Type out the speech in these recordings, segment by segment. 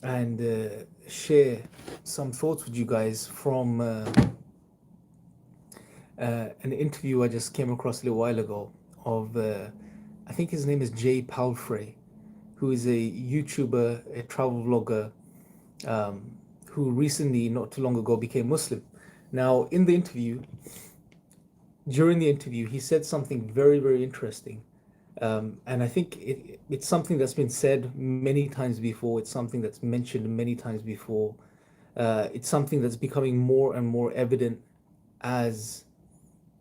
and share some thoughts with you guys from an interview I just came across a little while ago of, I think his name is Jay Palfrey, who is a YouTuber, a travel vlogger, who recently, not too long ago, became Muslim. Now, in the interview, during the interview, he said something very, very interesting. And I think it's something that's been said many times before. It's something that's mentioned many times before. It's something that's becoming more and more evident as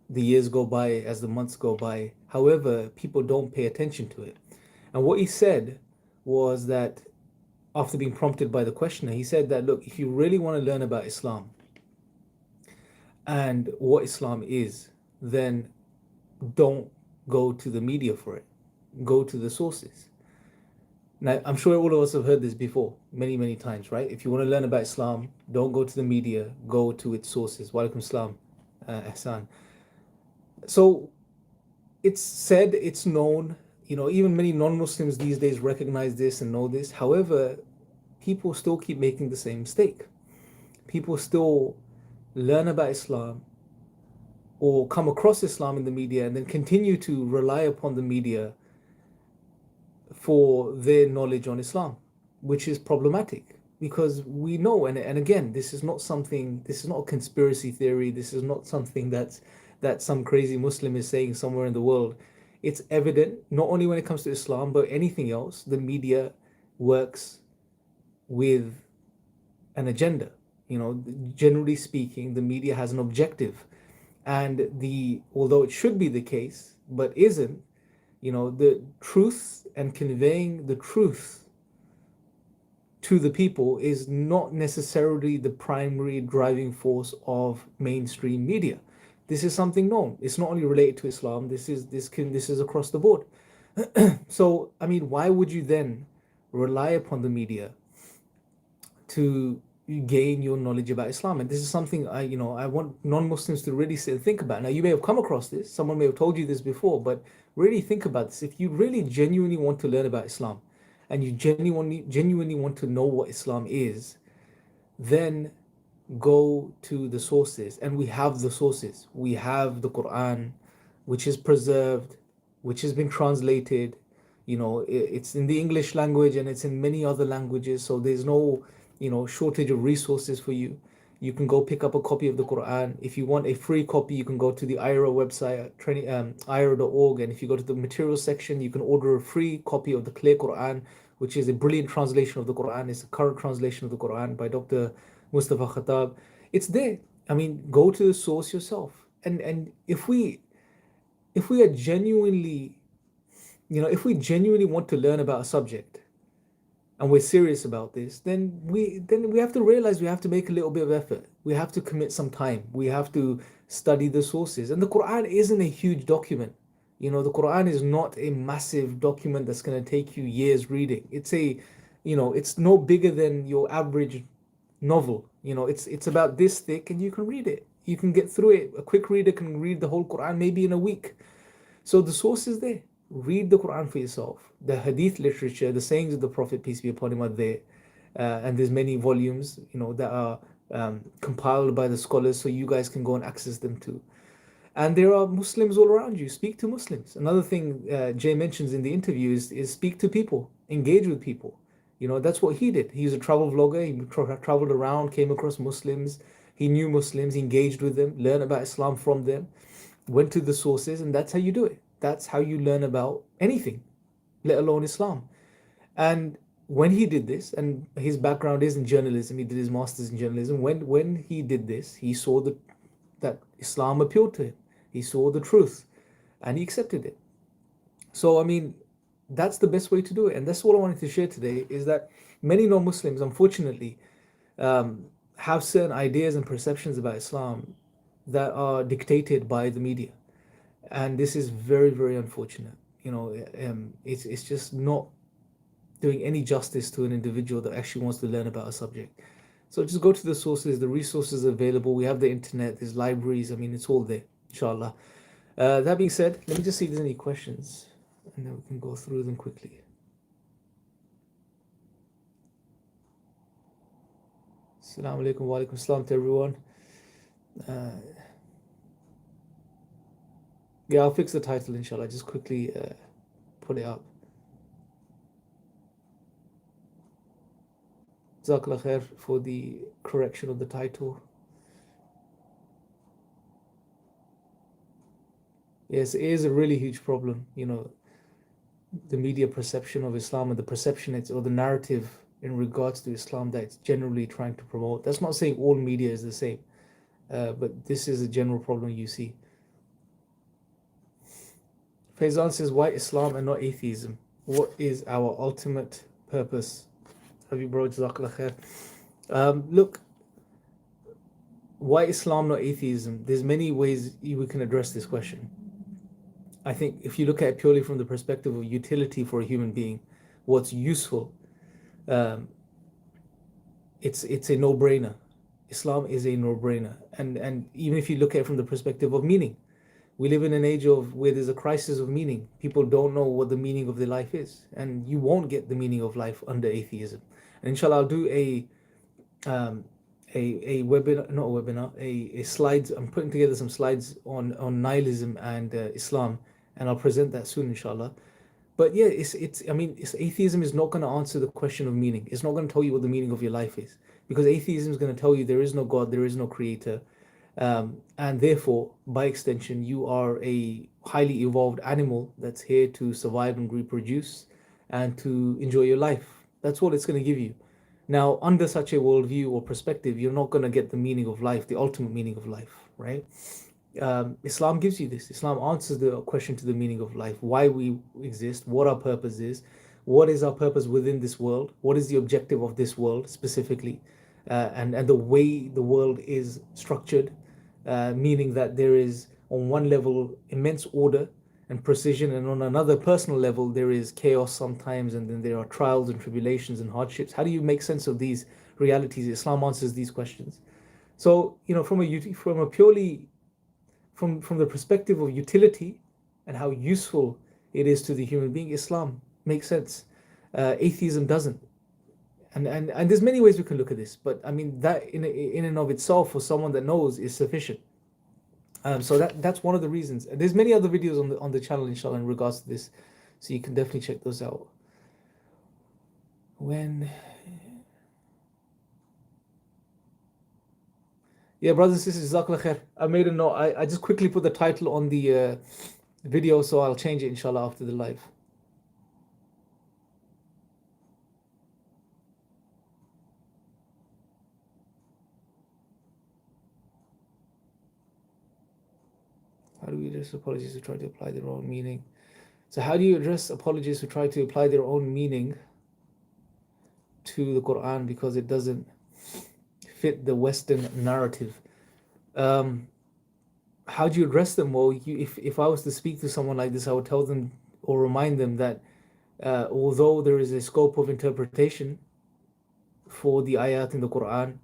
the years go by, as the months go by. However, people don't pay attention to it. And what he said was that, after being prompted by the questioner, he said that, look, if you really want to learn about Islam and what Islam is, then don't go to the media for it. Go to the sources. Now, I'm sure all of us have heard this before, many, many times, right? If you want to learn about Islam, don't go to the media, go to its sources. Wa alaikum salam, Ahsan. So it's said, it's known, even many non-Muslims these days recognize this and know this. However, people still keep making the same mistake. People still learn about Islam or come across Islam in the media and then continue to rely upon the media for their knowledge on Islam, which is problematic because we know, and again, this is not a conspiracy theory. This is not something that some crazy Muslim is saying somewhere in the world. It's evident, not only when it comes to Islam, but anything else, the media works with an agenda. Generally speaking, the media has an objective. And although it should be the case, but isn't, the truth and conveying the truth to the people is not necessarily the primary driving force of mainstream media. This is something known. It's not only related to Islam. This is across the board. So, I mean, why would you then rely upon the media to gain your knowledge about Islam? And this is something I want non-Muslims to really sit and think about. Now, you may have come across this. Someone may have told you this before, but really think about this. If you really genuinely want to learn about Islam, and you genuinely want to know what Islam is, then go to the sources. And we have the sources. We have the Quran, which is preserved, which has been translated. It's in the English language and it's in many other languages, so there's no shortage of resources for you. You can go pick up a copy of the Quran. If you want a free copy, you can go to the IRA website, ira.org, and if you go to the materials section, you can order a free copy of the Clear Quran, which is a brilliant translation of the Quran. It's a current translation of the Quran by Dr. Mustafa Khattab. It's there. I mean, go to the source yourself. And if we are genuinely, if we genuinely want to learn about a subject, and we're serious about this, then we have to realize we have to make a little bit of effort. We have to commit some time. We have to study the sources. And the Quran isn't a huge document. The Quran is not a massive document that's going to take you years reading. It's no bigger than your average novel. It's about this thick, and you can read it. You can get through it. A quick reader can read the whole Quran maybe in a week. So the source is there. Read the Quran for yourself. The hadith literature, the sayings of the Prophet, peace be upon him, are there. And there's many volumes, that are compiled by the scholars, so you guys can go and access them too. And there are Muslims all around you. Speak to Muslims. Another thing Jay mentions in the interview is speak to people, engage with people. That's what he did. He's a travel vlogger. He traveled around, came across Muslims. He knew Muslims, engaged with them, learned about Islam from them, went to the sources, and that's how you do it. That's how you learn about anything, let alone Islam. And when he did this, and his background is in journalism, he did his master's in journalism. When he did this, he saw that Islam appealed to him. He saw the truth, and he accepted it. So, I mean, that's the best way to do it. And that's all I wanted to share today, is that many non-Muslims, unfortunately, have certain ideas and perceptions about Islam that are dictated by the media. And this is very, very unfortunate. It's just not doing any justice to an individual that actually wants to learn about a subject. So just go to the sources. The resources are available. We have the internet. There's libraries. I mean, it's all there, inshallah. That being said, let me just see if there's any questions, and then we can go through them quickly. Assalamu alaikum wa alaikum assalam to everyone. Uh, yeah, I'll fix the title inshallah. Just quickly put it up. Jazakallah khair for the correction of the title. Yes, it is a really huge problem. You know, the media perception of Islam and the perception it's or the narrative in regards to Islam that it's generally trying to promote. That's not saying all media is the same, but this is a general problem you see. Faizan says, why Islam and not atheism? What is our ultimate purpose? Have you bro? Jazakallah khair. Look, why Islam, not atheism? There's many ways we can address this question. I think if you look at it purely from the perspective of utility for a human being, what's useful, um, it's a no-brainer. Islam is a no-brainer, and even if you look at it from the perspective of meaning, we live in an age of where there's a crisis of meaning. People don't know what the meaning of their life is, and you won't get the meaning of life under atheism. And inshallah, I'll do a webinar, not a webinar, a slides. I'm putting together some slides on nihilism and Islam, and I'll present that soon, inshallah. But yeah, it's atheism is not going to answer the question of meaning. It's not going to tell you what the meaning of your life is, because atheism is going to tell you there is no God, there is no creator, and therefore, by extension, you are a highly evolved animal that's here to survive and reproduce and to enjoy your life. That's all it's going to give you. Now, under such a worldview or perspective, you're not going to get the meaning of life, the ultimate meaning of life, right? Islam gives you this. Islam answers the question to the meaning of life, why we exist, what our purpose is, what is our purpose within this world, what is the objective of this world specifically, and the way the world is structured, meaning that there is on one level immense order and precision, and on another personal level there is chaos sometimes, and then there are trials and tribulations and hardships. How do you make sense of these realities? Islam answers these questions. So, you know, from a purely from the perspective of utility and how useful it is to the human being, Islam makes sense. Atheism doesn't. And there's many ways we can look at this, but I mean that in and of itself for someone that knows is sufficient. So that's one of the reasons. There's many other videos on the channel, inshallah, in regards to this, so you can definitely check those out. Yeah, brothers and sisters, Jazakallah khair. I made a note. I just quickly put the title on the video, so I'll change it, inshallah, after the live. How do we address apologists who try to apply their own meaning? So how do you address apologists who try to apply their own meaning to the Quran because it doesn't fit the Western narrative? How do you address them? Well, if I was to speak to someone like this, I would tell them or remind them that although there is a scope of interpretation for the ayat in the Quran,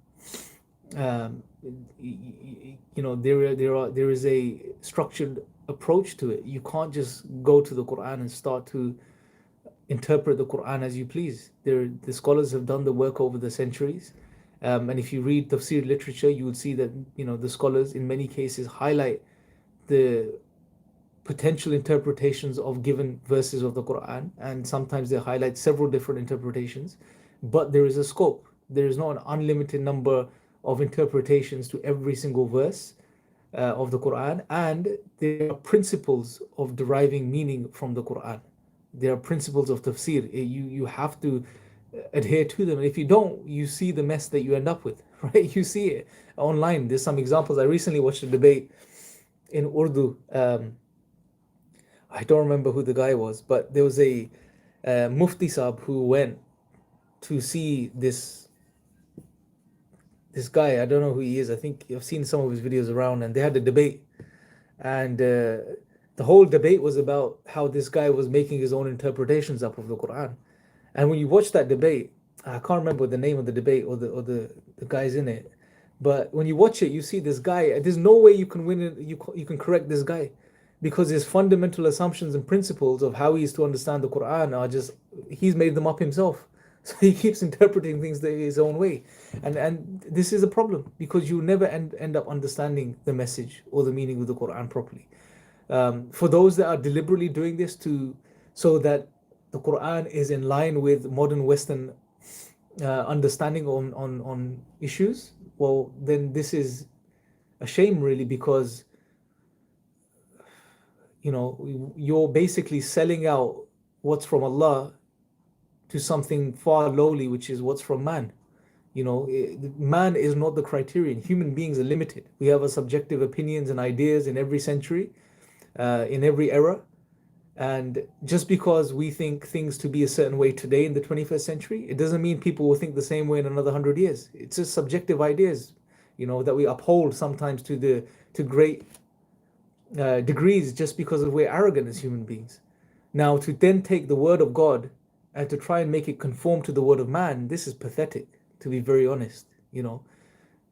you know, there is a structured approach to it. You can't just go to the Quran and start to interpret the Quran as you please. The scholars have done the work over the centuries, and if you read tafsir literature, you would see that, you know, the scholars in many cases highlight the potential interpretations of given verses of the Quran, and sometimes they highlight several different interpretations, but there is a scope. There is not an unlimited number of interpretations to every single verse of the Quran, and there are principles of deriving meaning from the Quran. There are principles of tafsir. You have to adhere to them, and if you don't, you see the mess that you end up with, right? You see it online. There's some examples. I recently watched a debate in Urdu. I don't remember who the guy was, but there was a Mufti Saab who went to see this guy. I don't know who he is. I think I've seen some of his videos around, and they had a debate, and the whole debate was about how this guy was making his own interpretations up of the Quran. And when you watch that debate, I can't remember the name of the debate or the guys in it, but when you watch it, you see this guy. There's no way you can win it. You can correct this guy, because his fundamental assumptions and principles of how he is to understand the Quran are just, he's made them up himself. So he keeps interpreting things his own way. And this is a problem because you never end up understanding the message or the meaning of the Quran properly. For those that are deliberately doing this so that the Quran is in line with modern Western understanding on issues, well, then this is a shame, really, because you're basically selling out what's from Allah to something far lowly, which is what's from man. Man is not the criterion. Human beings are limited. We have a subjective opinions and ideas in every century, in every era. And just because we think things to be a certain way today in the 21st century, it doesn't mean people will think the same way in another 100 years. It's just subjective ideas, that we uphold sometimes to great degrees just because of we're arrogant as human beings. Now, to then take the word of God and to try and make it conform to the word of man, this is pathetic, to be very honest.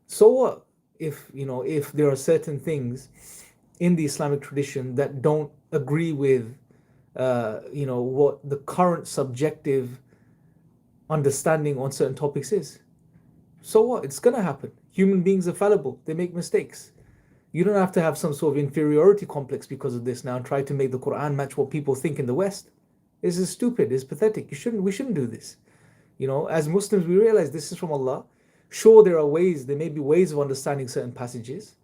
So what if there are certain things in the Islamic tradition that don't agree with what the current subjective understanding on certain topics is? So what? It's gonna happen. Human beings are fallible. They make mistakes. You don't have to have some sort of inferiority complex because of this now and try to make the Quran match what people think in the West. This is stupid. It's pathetic. We shouldn't do this. As Muslims, we realize this is from Allah. Sure, there may be ways of understanding certain passages,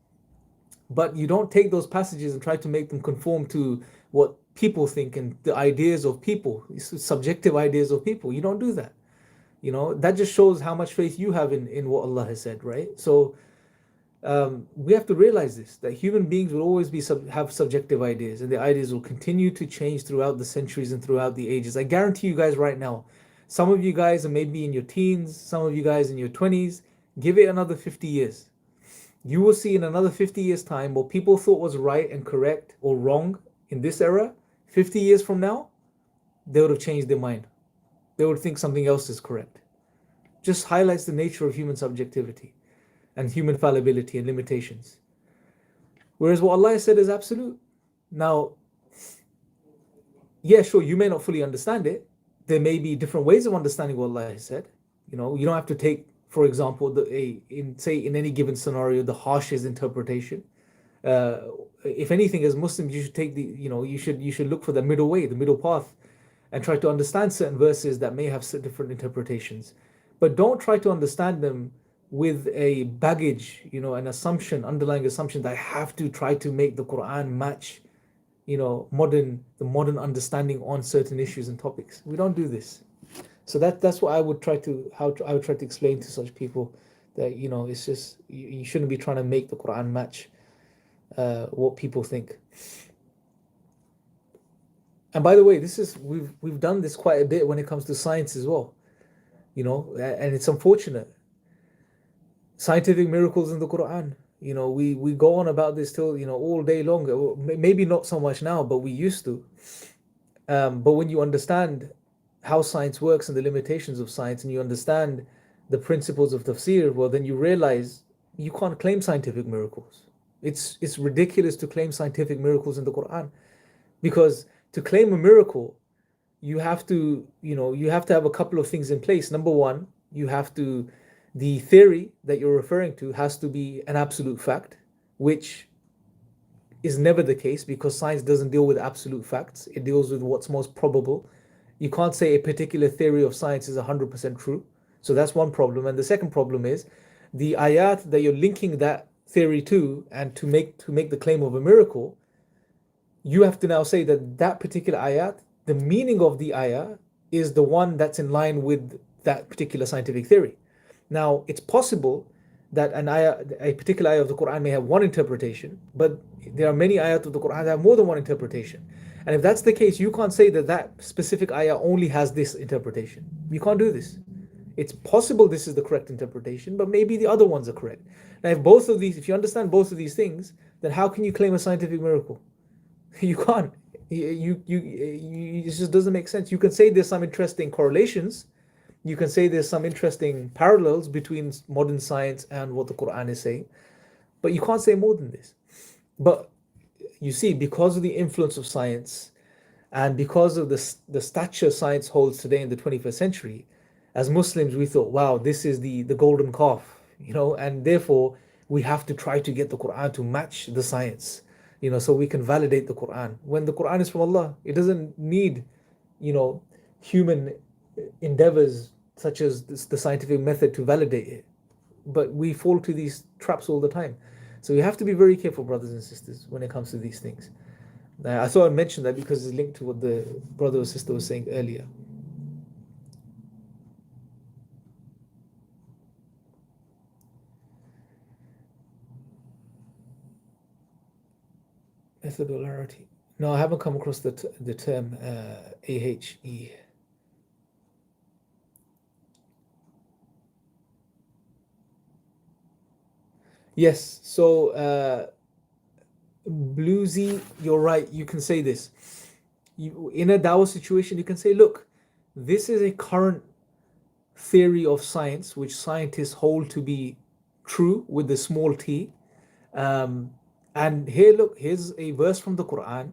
but you don't take those passages and try to make them conform to what people think and the ideas of people, subjective ideas of people. You don't do that. That just shows how much faith you have in what Allah has said, right? So we have to realize this, that human beings will always have subjective ideas, and the ideas will continue to change throughout the centuries and throughout the ages. I guarantee you guys right now, some of you guys are maybe in your teens, some of you guys in your 20s. Give it another 50 years. You will see in another 50 years' time what people thought was right and correct or wrong in this era. 50 years from now, they would have changed their mind. They would think something else is correct. Just highlights the nature of human subjectivity and human fallibility and limitations. Whereas what Allah has said is absolute. Now, yeah, sure, you may not fully understand it. There may be different ways of understanding what Allah has said. You don't have to take, for example, in any given scenario, the harshest interpretation. If anything, as Muslims, you should take you should look for the middle way, the middle path, and try to understand certain verses that may have different interpretations. But don't try to understand them with a baggage, an underlying assumption that I have to try to make the Quran match, the modern understanding on certain issues and topics. We don't do this. So that's what I would try to explain to such people, that it's just you shouldn't be trying to make the Quran match what people think. And by the way, we've done this quite a bit when it comes to science as well, and it's unfortunate. Scientific miracles in the Quran. We go on about this till all day long. Maybe not so much now, but we used to. But when you understand how science works and the limitations of science, and you understand the principles of tafsir, well, then you realize you can't claim scientific miracles. It's ridiculous to claim scientific miracles in the Quran, because to claim a miracle, you have to have a couple of things in place. Number one, the theory that you're referring to has to be an absolute fact, which is never the case, because science doesn't deal with absolute facts. It deals with what's most probable. You can't say a particular theory of science is 100% true. So that's one problem. And the second problem is the ayat that you're linking that theory to, and to make the claim of a miracle, you have to now say that particular ayat, the meaning of the ayah, is the one that's in line with that particular scientific theory. Now, it's possible that a particular ayah of the Quran may have one interpretation, but there are many ayat of the Quran that have more than one interpretation. And if that's the case, you can't say that specific ayah only has this interpretation. You can't do this. It's possible this is the correct interpretation, but maybe the other ones are correct. Now, if you understand both of these things, then how can you claim a scientific miracle? You can't. It just doesn't make sense. You can say there's some interesting correlations. You can say there's some interesting parallels between modern science and what the Quran is saying, but you can't say more than this. But you see, because of the influence of science and because of the stature science holds today in the 21st century, As Muslims, we thought, wow, this is the golden calf, and therefore we have to try to get the Quran to match the science, so we can validate the Quran. When the Quran is from Allah, it doesn't need, you know, human endeavors such as the scientific method to validate it. But we fall to these traps all the time. So we have to be very careful, brothers and sisters, when it comes to these things. I thought I'd mention that because it's linked to what the brother or sister was saying earlier. Methodology. No, I haven't come across the term AHE. Yes, so Bluesy, you're right. You can say this. In a Dawah situation, you can say, look, this is a current theory of science which scientists hold to be true with the small t. Um, and here, look, here's a verse from the Quran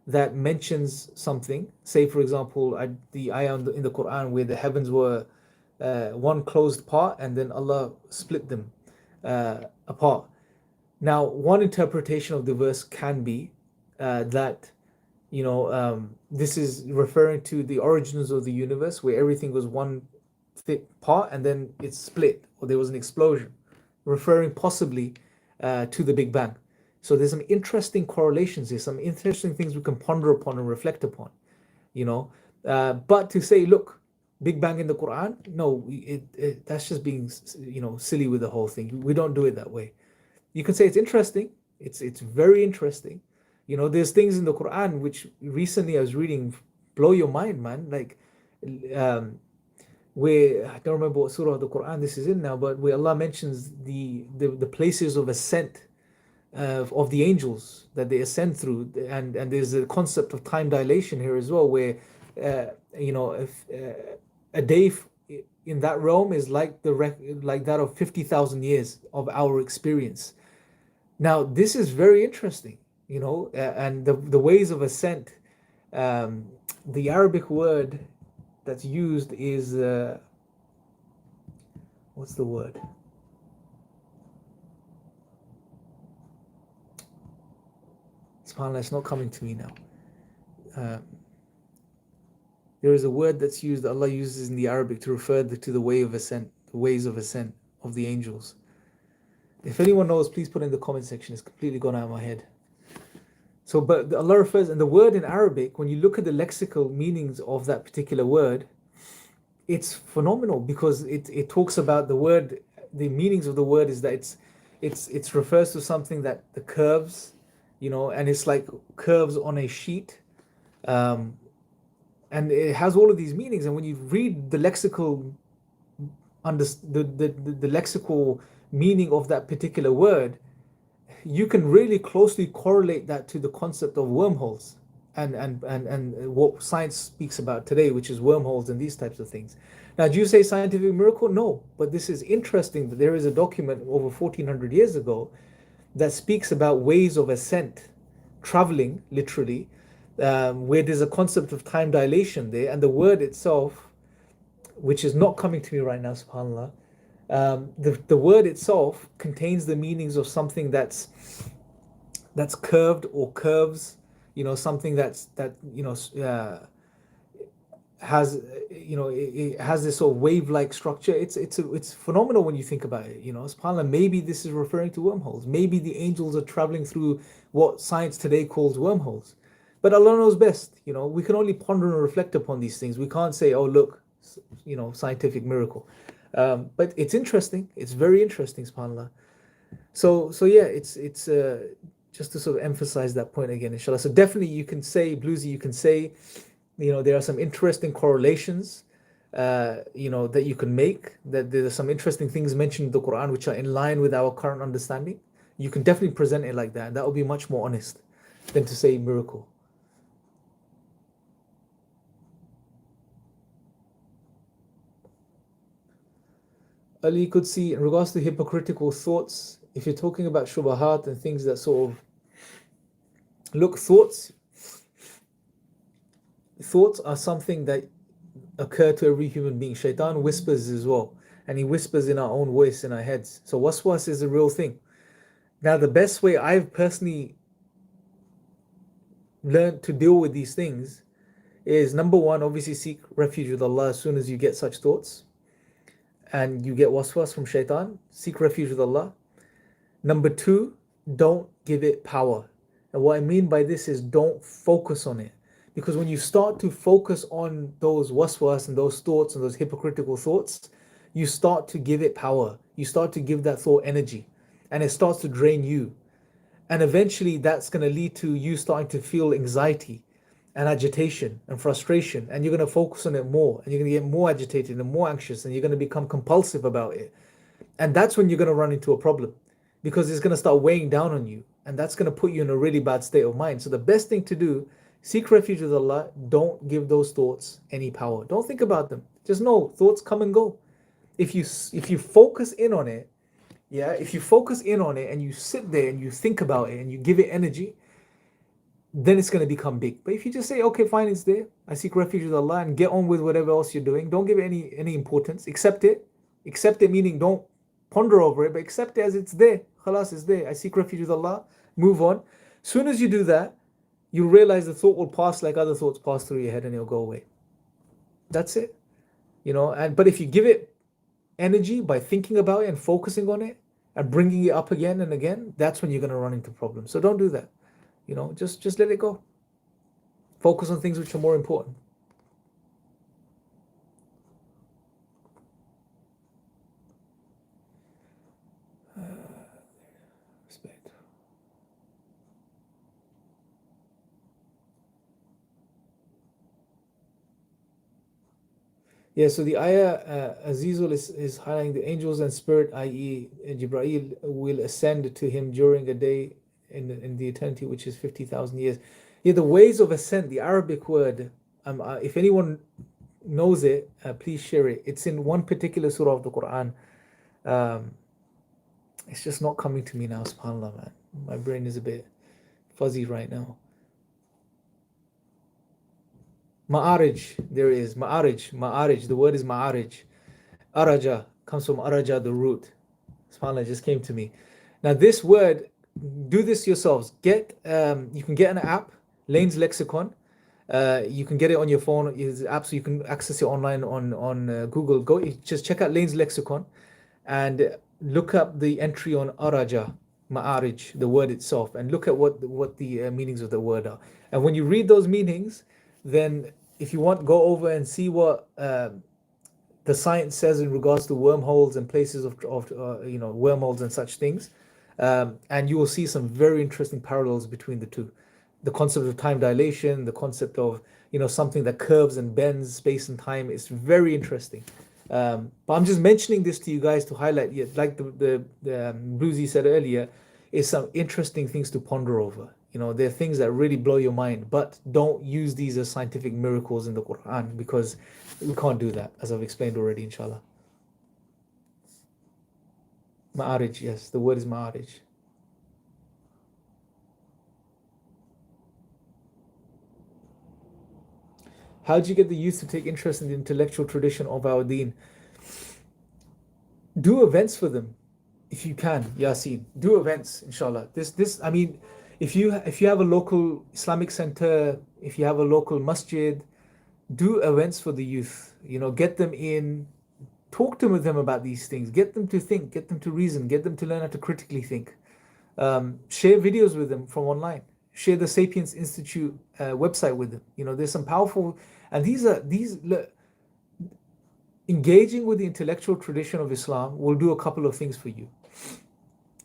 that mentions something. Say, for example, the ayah in the Quran where the heavens were one closed part and then Allah split them apart. Now, one interpretation of the verse can be that this is referring to the origins of the universe where everything was one thick part and then it split or there was an explosion, referring possibly to the Big Bang. So there's some interesting correlations here, some interesting things we can ponder upon and reflect upon, But to say, look, Big Bang in the Quran, no, that's just being, silly with the whole thing. We don't do it that way. You can say it's interesting. It's very interesting. There's things in the Quran which recently I was reading blow your mind, man. Like, where I don't remember what surah of the Quran this is in now, but where Allah mentions the places of ascent of the angels that they ascend through, and there's a concept of time dilation here as well, where if a day in that realm is like that of 50,000 years of our experience. Now, this is very interesting, and the ways of ascent. The Arabic word that's used is what's the word? SubhanAllah, it's not coming to me now. There is a word that's used that Allah uses in the Arabic to refer to the way of ascent, the ways of ascent of the angels. If anyone knows, please put in the comment section. It's completely gone out of my head. So, but Allah refers, and the word in Arabic, when you look at the lexical meanings of that particular word, it's phenomenal because it talks about the word. The meanings of the word is that it refers to something that the curves, and it's like curves on a sheet, and it has all of these meanings. And when you read the lexical, the lexical meaning of that particular word, you can really closely correlate that to the concept of wormholes and what science speaks about today, which is wormholes and these types of things. Now, do you say scientific miracle? No, but this is interesting that there is a document over 1400 years ago that speaks about ways of ascent, traveling literally, where there's a concept of time dilation there, and the word itself, which is not coming to me right now, subhanAllah, the word itself contains the meanings of something that's curved or curves, something that has it has this sort of wave-like structure. It's phenomenal when you think about it. SubhanAllah, maybe this is referring to wormholes. Maybe the angels are traveling through what science today calls wormholes. But Allah knows best. We can only ponder and reflect upon these things. We can't say, oh look, scientific miracle. But it's interesting. It's very interesting, subhanAllah. So yeah, it's just to sort of emphasize that point again, inshallah. So definitely you can say, Bluesy, you can say, there are some interesting correlations, that you can make, that there are some interesting things mentioned in the Quran which are in line with our current understanding. You can definitely present it like that, and that will be much more honest than to say miracle. Ali could see, in regards to hypocritical thoughts, if you're talking about shubahat and things that sort of look, thoughts are something that occur to every human being. Shaitan whispers as well, and he whispers in our own voice in our heads. So waswas is a real thing. Now, the best way I've personally learned to deal with these things is, number one, obviously seek refuge with Allah as soon as you get such thoughts and you get waswas from shaitan. Seek refuge with Allah. Number two, don't give it power. And what I mean by this is don't focus on it. Because when you start to focus on those waswas and those thoughts and those hypocritical thoughts, you start to give it power. You start to give that thought energy, and it starts to drain you. And eventually that's going to lead to you starting to feel anxiety and agitation and frustration. And you're going to focus on it more, and you're going to get more agitated and more anxious, and you're going to become compulsive about it. And that's when you're going to run into a problem, because it's going to start weighing down on you. And that's going to put you in a really bad state of mind. So the best thing to do, seek refuge with Allah. Don't give those thoughts any power. Don't think about them. Just know thoughts come and go. If you focus in on it, yeah, if you focus in on it and you sit there and you think about it and you give it energy, then it's going to become big. But if you just say, okay, fine, it's there, I seek refuge with Allah, and get on with whatever else you're doing, don't give it any importance. Accept it. Accept it meaning don't ponder over it, but accept it as it's there. Khalas, it's there. I seek refuge with Allah. Move on. Soon as you do that, you realize the thought will pass like other thoughts pass through your head, and it'll go away. That's it. But if you give it energy by thinking about it and focusing on it and bringing it up again and again, that's when you're going to run into problems. So don't do that. Just let it go. Focus on things which are more important. Respect. Yeah, so the ayah, Azizul is highlighting the angels and spirit, i.e. Jibreel, will ascend to him during a day in the eternity, which is 50,000 years. Yeah, the ways of ascent, the Arabic word, if anyone knows it, please share it. It's in one particular surah of the Quran. Um, it's just not coming to me now, subhanAllah, man. My brain is a bit fuzzy right now. Ma'arij, there it is. Ma'arij. The word is ma'arij. Araja comes from araja, the root. SubhanAllah, just came to me. Now this word, do this yourselves. You can get an app, Lane's Lexicon. You can get it on your phone. It's an app, so you can access it online on Google. Just check out Lane's Lexicon and look up the entry on araja, ma'arij, the word itself, and look at what the meanings of the word are. And when you read those meanings, then if you want, go over and see what the science says in regards to wormholes and places of wormholes and such things, and you will see some very interesting parallels between the two. The concept of time dilation, the concept of something that curves and bends space and time is very interesting. But I'm just mentioning this to you guys to highlight, like the Bruzy said earlier, is some interesting things to ponder over. There are things that really blow your mind, but don't use these as scientific miracles in the Quran, because we can't do that, as I've explained already, inshallah. Ma'arij, yes, the word is ma'arij. How do you get the youth to take interest in the intellectual tradition of our deen? Do events for them, if you can, Yasin. Do events, inshallah. I mean, if you have a local Islamic center, if you have a local masjid, do events for the youth. Get them in, talk to them about these things, get them to think, get them to reason, get them to learn how to critically think. Share videos with them from online. Share the Sapiens Institute website with them. There's some powerful, and look, engaging with the intellectual tradition of Islam will do a couple of things for you.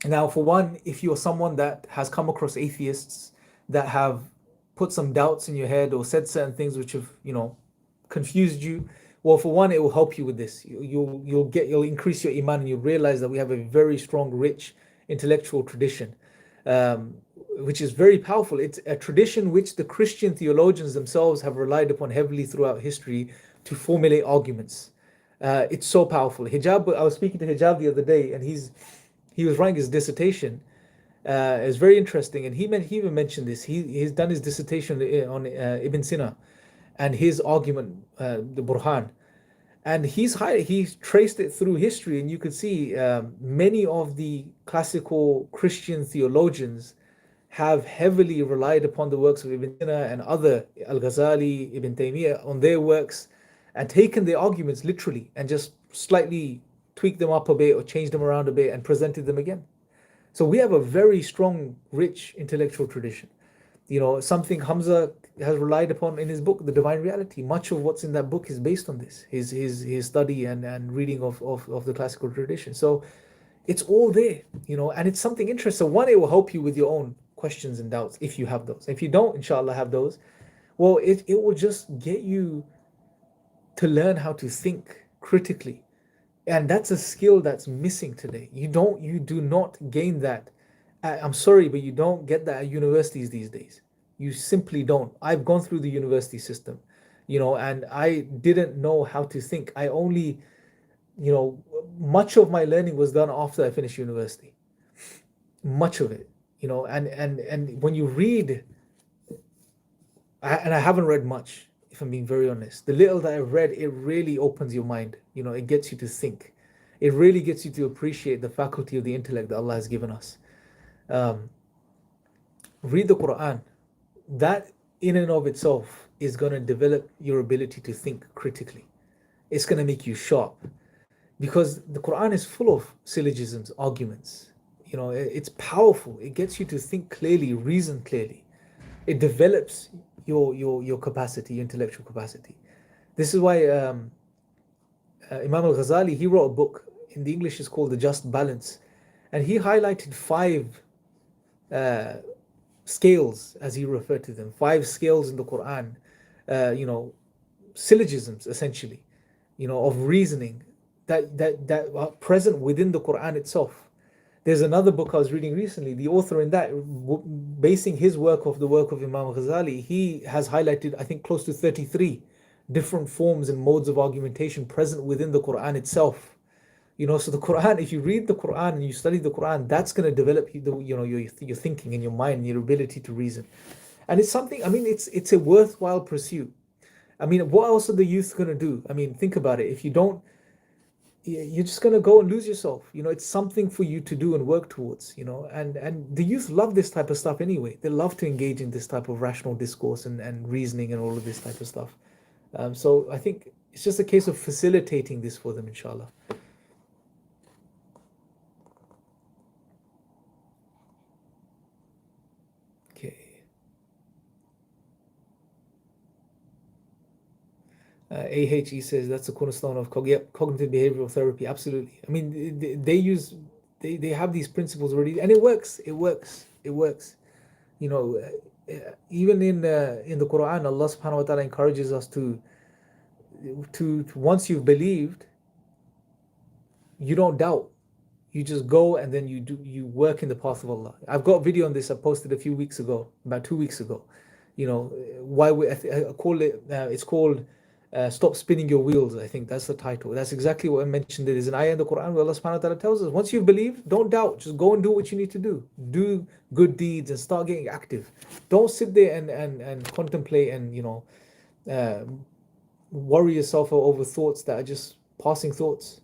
Now, for one, if you're someone that has come across atheists that have put some doubts in your head or said certain things which have, confused you, well, for one, it will help you with this. You'll increase your iman, and you'll realize that we have a very strong, rich intellectual tradition, which is very powerful. It's a tradition which the Christian theologians themselves have relied upon heavily throughout history to formulate arguments. It's so powerful. Hijab, I was speaking to Hijab the other day, and he was writing his dissertation. It's very interesting, and he even mentioned this. He's done his dissertation on Ibn Sina, and his argument, the Burhan. And he's traced it through history, and you could see many of the classical Christian theologians have heavily relied upon the works of Ibn Sina and other Al-Ghazali, Ibn Taymiyyah on their works, and taken their arguments literally and just slightly tweaked them up a bit or changed them around a bit and presented them again. So we have a very strong, rich intellectual tradition. Something Hamza has relied upon in his book, The Divine Reality. Much of what's in that book is based on this, his study and reading of the classical tradition. So it's all there, and it's something interesting. So one, it will help you with your own questions and doubts if you have those. If you don't, inshallah, have those, well, it will just get you to learn how to think critically. And that's a skill that's missing today. You do not gain that. I'm sorry, but you don't get that at universities these days. You simply don't. I've gone through the university system, and I didn't know how to think. I only, much of my learning was done after I finished university. Much of it, and when you read, and I haven't read much, if I'm being very honest. The little that I've read, it really opens your mind. It gets you to think. It really gets you to appreciate the faculty of the intellect that Allah has given us. Read the Quran. That in and of itself is going to develop your ability to think critically. It's going to make you sharp, because the Quran is full of syllogisms, arguments. It's powerful. It gets you to think clearly, reason clearly. It develops your capacity, your intellectual capacity. This is why Imam al-Ghazali, he wrote a book. In the English, it's called The Just Balance. And he highlighted 5 scales, as he referred to them, 5 scales in the Quran, syllogisms, essentially, of reasoning that are present within the Quran itself. There's another book I was reading recently. The author in that, basing his work off the work of Imam Ghazali, he has highlighted, I think, close to 33 different forms and modes of argumentation present within the Quran itself. So the Quran, if you read the Quran and you study the Quran, that's going to develop your thinking and your mind and your ability to reason. And it's something, it's a worthwhile pursuit. What else are the youth going to do? Think about it. If you don't, you're just going to go and lose yourself. It's something for you to do and work towards, and the youth love this type of stuff anyway. They love to engage in this type of rational discourse and reasoning and all of this type of stuff. So I think it's just a case of facilitating this for them, inshallah. Okay. AHE says that's a cornerstone of cognitive behavioral therapy. Absolutely. They have these principles already, and it works. It works. Even in the Quran, Allah subhanahu wa ta'ala encourages us to once you've believed, you don't doubt. You just go and then you work in the path of Allah. I've got a video on this I posted a few weeks ago, about 2 weeks ago. Why I call it, it's called Stop Spinning Your Wheels. I think that's the title. That's exactly what I mentioned. There is an ayah in the Quran where Allah subhanahu wa ta'ala tells us, once you believe, don't doubt. Just go and do what you need to do. Do good deeds and start getting active. Don't sit there and contemplate and worry yourself over thoughts that are just passing thoughts.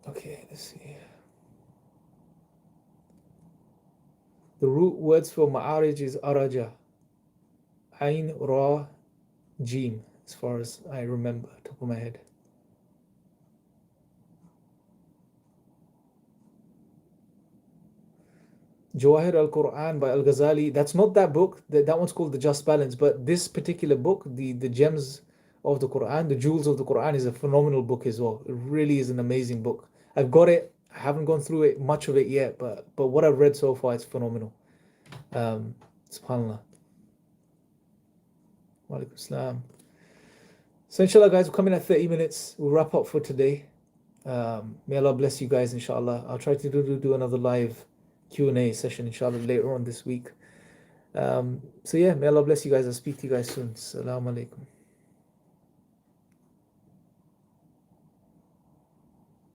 Okay, let's see. The root words for ma'arij is araja, ayn, ra, jim, as far as I remember, top of my head. Jawahir al-Quran by Al-Ghazali, that's not that book. That one's called The Just Balance. But this particular book, the gems of the Quran, the jewels of the Quran, is a phenomenal book as well. It really is an amazing book. I've got it. I haven't gone through it, much of it yet, but what I've read so far, it's phenomenal. SubhanAllah. Wa alaikum salam. So inshallah, guys, we're coming at 30 minutes. We'll wrap up for today. May Allah bless you guys, inshallah. I'll try to do another live Q&A session, inshallah, later on this week. So yeah, may Allah bless you guys. I'll speak to you guys soon. Assalamu alaikum.